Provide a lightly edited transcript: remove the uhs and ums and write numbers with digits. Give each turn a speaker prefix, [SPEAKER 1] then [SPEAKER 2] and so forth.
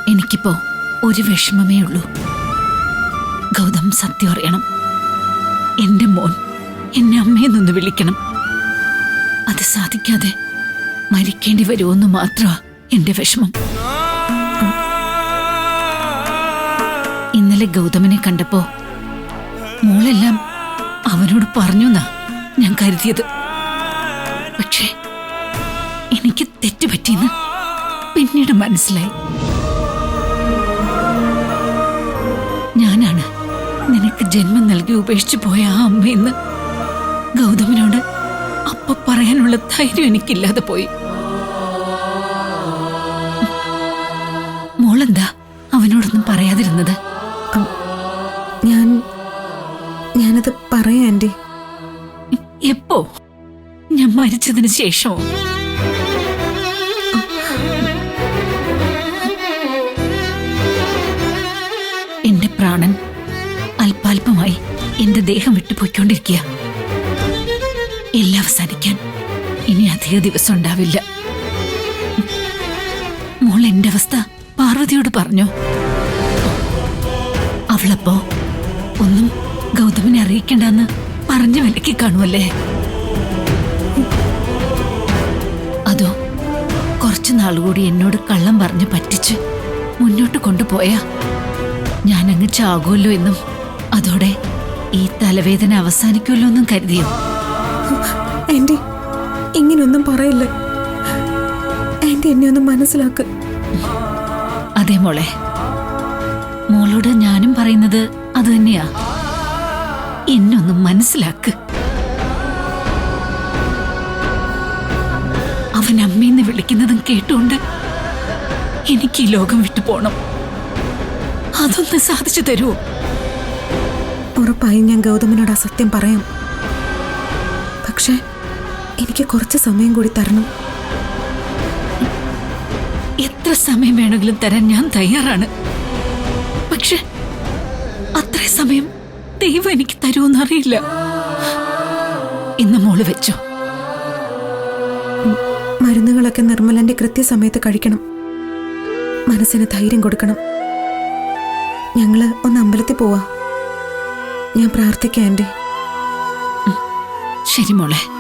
[SPEAKER 1] എനിക്കിപ്പോ ഒരു വിഷമമേ ഉള്ളൂ. ഗൗതം സത്യം അറിയണം. എന്റെ മോൻ എന്നെ അമ്മയെന്നൊന്ന് വിളിക്കണം. അത് സാധിക്കാതെ മരിക്കേണ്ടി വരുമെന്ന് മാത്രമാ എന്റെ വിഷമം. ഇന്നലെ ഗൗതമനെ കണ്ടപ്പോ മോളെല്ലാം അവനോട് പറഞ്ഞുന്നാ ഞാൻ കരുതിയത്. പക്ഷേ എനിക്ക് തെറ്റുപറ്റിയെന്ന് പിന്നീട് മനസ്സിലായി. ഞാനാണ് നിനക്ക് ജന്മം നൽകി ഉപേക്ഷിച്ചു പോയ ആ അമ്മയെന്ന് ഗൗതമനോട് അപ്പൊ പറയാനുള്ള ധൈര്യം എനിക്കില്ലാതെ പോയി. മോളെന്താ അവനോടൊന്നും പറയാതിരുന്നത്?
[SPEAKER 2] ഞാനത് പറയാ ആന്റി.
[SPEAKER 1] എപ്പോ? ഞാൻ മരിച്ചതിന് ശേഷമോ? എന്റെ പ്രാണൻ അല്പാൽപമായി എന്റെ ദേഹം വിട്ടുപോയിക്കൊണ്ടിരിക്കുക. എല്ലാം അവസാനിക്കാൻ ഇനി അധിക ദിവസം ഉണ്ടാവില്ല. മോൾ എന്റെ അവസ്ഥ പാർവതിയോട് പറഞ്ഞോ? അവളപ്പോ ഒന്നും ഗൗതമിനെ അറിയിക്കണ്ടെന്ന് പറഞ്ഞു വിലക്കി കാണുമല്ലേ? അതോ കുറച്ചു നാളുകൂടി എന്നോട് കള്ളം പറഞ്ഞു പറ്റിച്ച് മുന്നോട്ട് കൊണ്ടുപോയാ ഞാനങ്ങ് ചാകുമല്ലോ എന്നും അതോടെ ഈ തലവേദന അവസാനിക്കുമല്ലോ എന്നും കരുതിയോ?
[SPEAKER 2] ആന്റി, ഇങ്ങനെയൊന്നും പറയില്ല. ആന്റി എന്നെ ഒന്ന് മനസ്സിലാക്ക്.
[SPEAKER 1] അതെ മോളെ, മോളോട് ഞാനും പറയുന്നത് അത് തന്നെയാ. എന്നൊന്ന് മനസ്സിലാക്ക്. അവൻ അമ്മയെന്ന് വിളിക്കുന്നതും കേട്ടുകൊണ്ട് എനിക്ക് ഈ ലോകം വിട്ടു പോണം. അതൊന്ന് സാധിച്ചു തരുമോ?
[SPEAKER 2] ഉറപ്പായും ഞാൻ ഗൗതമനോട് അസത്യം പറയാം. പക്ഷേ എനിക്ക് കുറച്ച് സമയം കൂടി തരണം.
[SPEAKER 1] എത്ര സമയം വേണമെങ്കിലും തരാൻ ഞാൻ തയ്യാറാണ്. പക്ഷെ അത്രയും സമയം ദൈവം എനിക്ക് തരുമെന്നറിയില്ല. ഇന്ന് മോള് വെച്ചോ.
[SPEAKER 2] മരുന്നുകളൊക്കെ നിർമ്മലന്റെ കൃത്യസമയത്ത് കഴിക്കണം. മനസ്സിന് ധൈര്യം കൊടുക്കണം. ഞങ്ങള് ഒന്ന് അമ്പലത്തിൽ പോവാ. ഞാൻ പ്രാർത്ഥിക്കാം ആന്റി.
[SPEAKER 1] ശരി മോളെ.